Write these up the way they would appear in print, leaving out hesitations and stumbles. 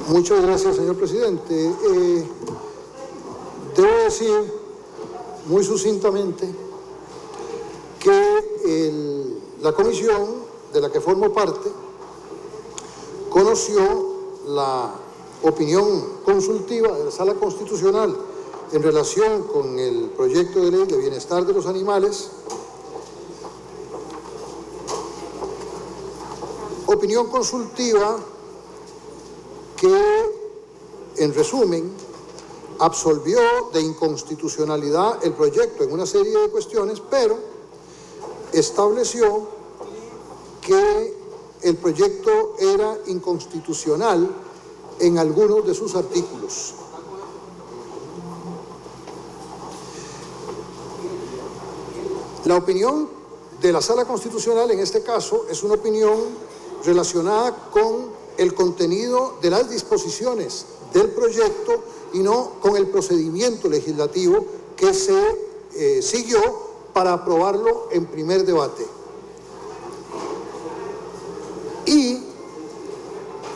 Muchas gracias, señor presidente. Debo decir muy sucintamente que la comisión de la que formo parte conoció la opinión consultiva de la Sala Constitucional en relación con el proyecto de ley de bienestar de los animales, opinión consultiva que, en resumen, absolvió de inconstitucionalidad el proyecto en una serie de cuestiones, pero estableció que el proyecto era inconstitucional en algunos de sus artículos. La opinión de la Sala Constitucional en este caso es una opinión relacionada con el contenido de las disposiciones del proyecto y no con el procedimiento legislativo que se siguió para aprobarlo en primer debate. Y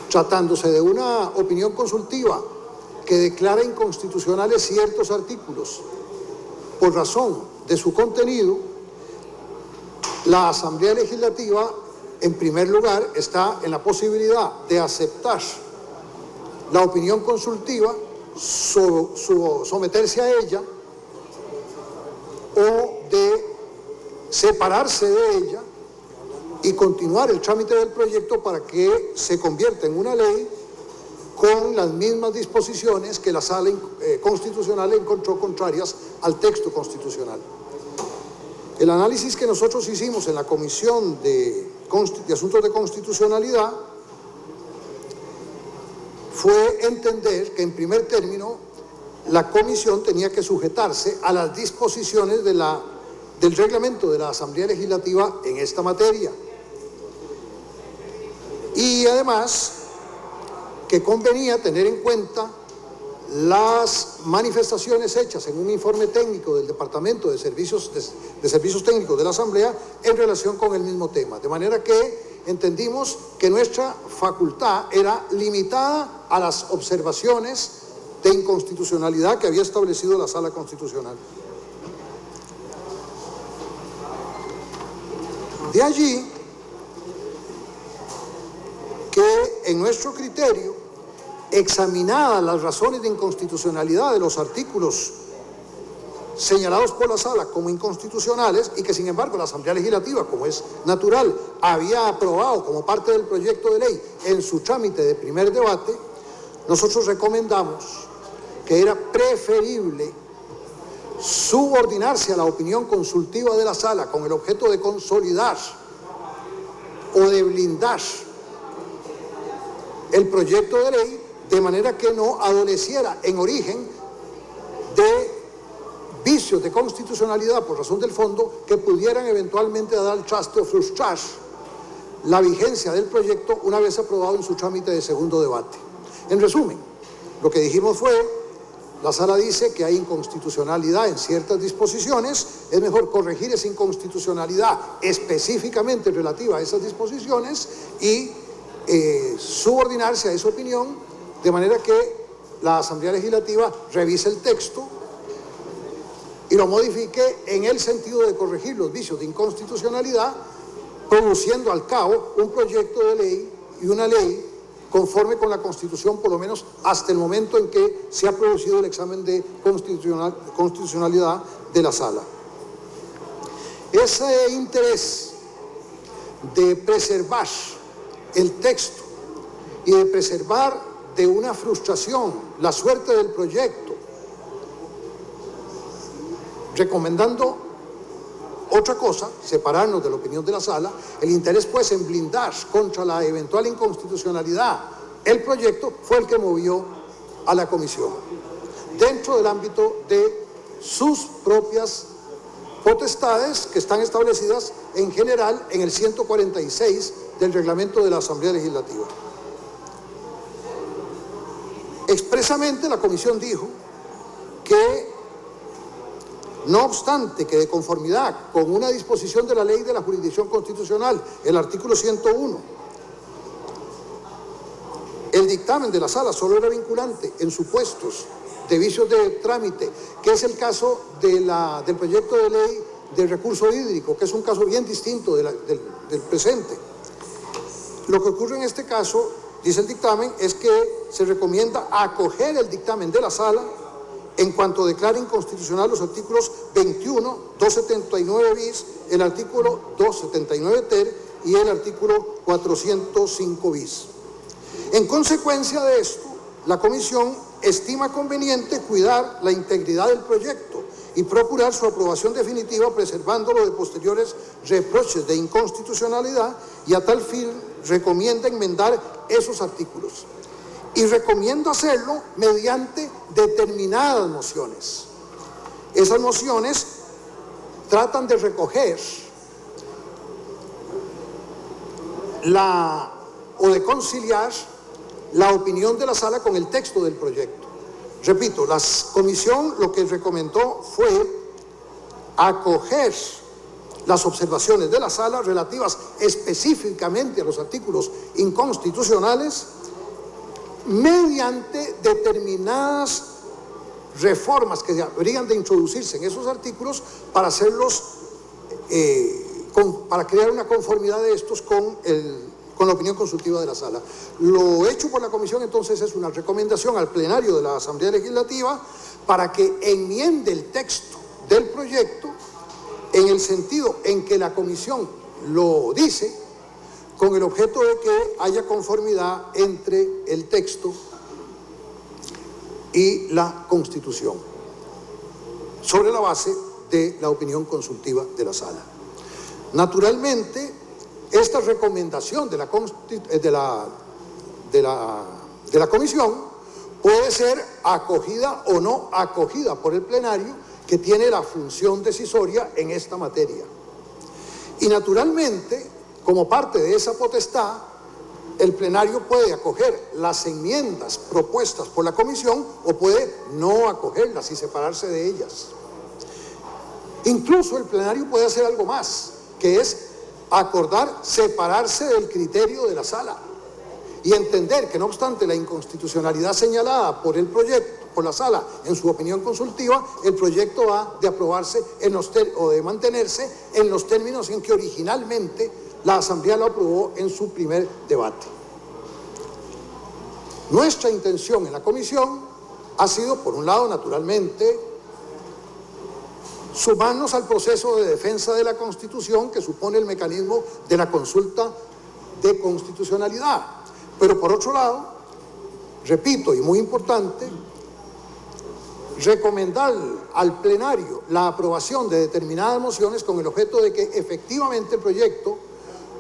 tratándose de una opinión consultiva que declara inconstitucionales ciertos artículos por razón de su contenido, la Asamblea Legislativa, en primer lugar, está en la posibilidad de aceptar la opinión consultiva, someterse a ella o de separarse de ella y continuar el trámite del proyecto para que se convierta en una ley con las mismas disposiciones que la Sala Constitucional encontró contrarias al texto constitucional. El análisis que nosotros hicimos en la Comisión de Asuntos de Constitucionalidad fue entender que, en primer término, la Comisión tenía que sujetarse a las disposiciones del reglamento de la Asamblea Legislativa en esta materia. Y además, que convenía tener en cuenta las manifestaciones hechas en un informe técnico del Departamento de Servicios Técnicos de la Asamblea en relación con el mismo tema. De manera que entendimos que nuestra facultad era limitada a las observaciones de inconstitucionalidad que había establecido la Sala Constitucional. De allí que, en nuestro criterio, examinadas las razones de inconstitucionalidad de los artículos señalados por la Sala como inconstitucionales y que, sin embargo, la Asamblea Legislativa, como es natural, había aprobado como parte del proyecto de ley en su trámite de primer debate, nosotros recomendamos que era preferible subordinarse a la opinión consultiva de la Sala con el objeto de consolidar o de blindar el proyecto de ley, de manera que no adoleciera en origen de vicios de constitucionalidad por razón del fondo que pudieran eventualmente dar al traste o frustrar la vigencia del proyecto una vez aprobado en su trámite de segundo debate. En resumen, lo que dijimos fue: la Sala dice que hay inconstitucionalidad en ciertas disposiciones, es mejor corregir esa inconstitucionalidad específicamente relativa a esas disposiciones y subordinarse a esa opinión, de manera que la Asamblea Legislativa revise el texto y lo modifique en el sentido de corregir los vicios de inconstitucionalidad, produciendo al cabo un proyecto de ley y una ley conforme con la Constitución, por lo menos hasta el momento en que se ha producido el examen de constitucionalidad de la Sala. Ese interés de preservar el texto y de preservar de una frustración la suerte del proyecto, recomendando otra cosa, separarnos de la opinión de la Sala, el interés pues en blindar contra la eventual inconstitucionalidad el proyecto, fue el que movió a la Comisión, dentro del ámbito de sus propias potestades que están establecidas en general en el 146 del reglamento de la Asamblea Legislativa. Expresamente la Comisión dijo que, no obstante que, de conformidad con una disposición de la Ley de la Jurisdicción Constitucional, el artículo 101, El dictamen de la sala solo era vinculante en supuestos de vicios de trámite, que es el caso del proyecto de ley del recurso hídrico, que es un caso bien distinto del presente. Lo que ocurre en este caso, dice el dictamen, es que se recomienda acoger el dictamen de la sala en cuanto declara inconstitucional los artículos 21, 279 bis, el artículo 279 ter y el artículo 405 bis. En consecuencia de esto, la Comisión estima conveniente cuidar la integridad del proyecto y procurar su aprobación definitiva, preservándolo de posteriores reproches de inconstitucionalidad, y a tal fin recomienda enmendar esos artículos. Y recomiendo hacerlo mediante determinadas mociones. Esas mociones tratan de recoger o de conciliar la opinión de la sala con el texto del proyecto. Repito, la comisión lo que recomendó fue acoger las observaciones de la sala relativas específicamente a los artículos inconstitucionales mediante determinadas reformas que habrían de introducirse en esos artículos para hacerlos, para crear una conformidad de estos con la opinión consultiva de la sala. Lo hecho por la comisión entonces es una recomendación al plenario de la Asamblea Legislativa para que enmiende el texto del proyecto en el sentido en que la comisión lo dice, con el objeto de que haya conformidad entre el texto y la Constitución, sobre la base de la opinión consultiva de la sala. Naturalmente, esta recomendación de la comisión puede ser acogida o no acogida por el plenario, que tiene la función decisoria en esta materia. Y naturalmente, como parte de esa potestad, el plenario puede acoger las enmiendas propuestas por la comisión o puede no acogerlas y separarse de ellas. Incluso el plenario puede hacer algo más, que es acordar separarse del criterio de la sala y entender que, no obstante la inconstitucionalidad señalada por el proyecto, por la sala en su opinión consultiva, el proyecto ha de aprobarse o de mantenerse en los términos en que originalmente la Asamblea lo aprobó en su primer debate. Nuestra intención en la comisión ha sido, por un lado, naturalmente, sumarnos al proceso de defensa de la Constitución que supone el mecanismo de la consulta de constitucionalidad. Pero por otro lado, repito, y muy importante, recomendar al plenario la aprobación de determinadas mociones con el objeto de que efectivamente el proyecto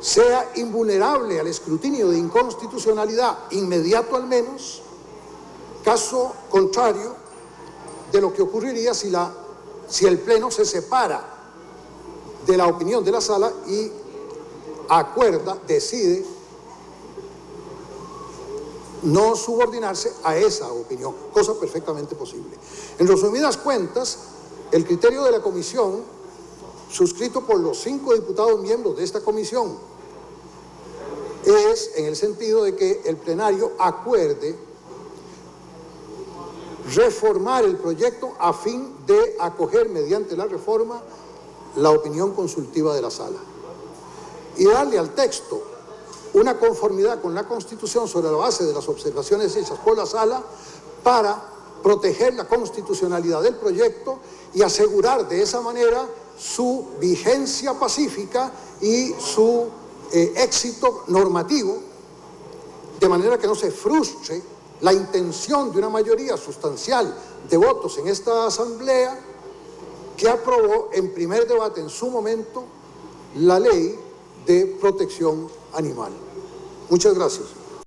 sea invulnerable al escrutinio de inconstitucionalidad inmediato al menos, caso contrario de lo que ocurriría si el Pleno se separa de la opinión de la sala y decide no subordinarse a esa opinión, cosa perfectamente posible. En resumidas cuentas, el criterio de la comisión, suscrito por los 5 diputados miembros de esta comisión, es en el sentido de que el plenario acuerde reformar el proyecto a fin de acoger mediante la reforma la opinión consultiva de la sala y darle al texto una conformidad con la Constitución sobre la base de las observaciones hechas por la sala para proteger la constitucionalidad del proyecto y asegurar de esa manera su vigencia pacífica y su éxito normativo, de manera que no se frustre la intención de una mayoría sustancial de votos en esta Asamblea que aprobó en primer debate en su momento la ley de protección animal. Muchas gracias.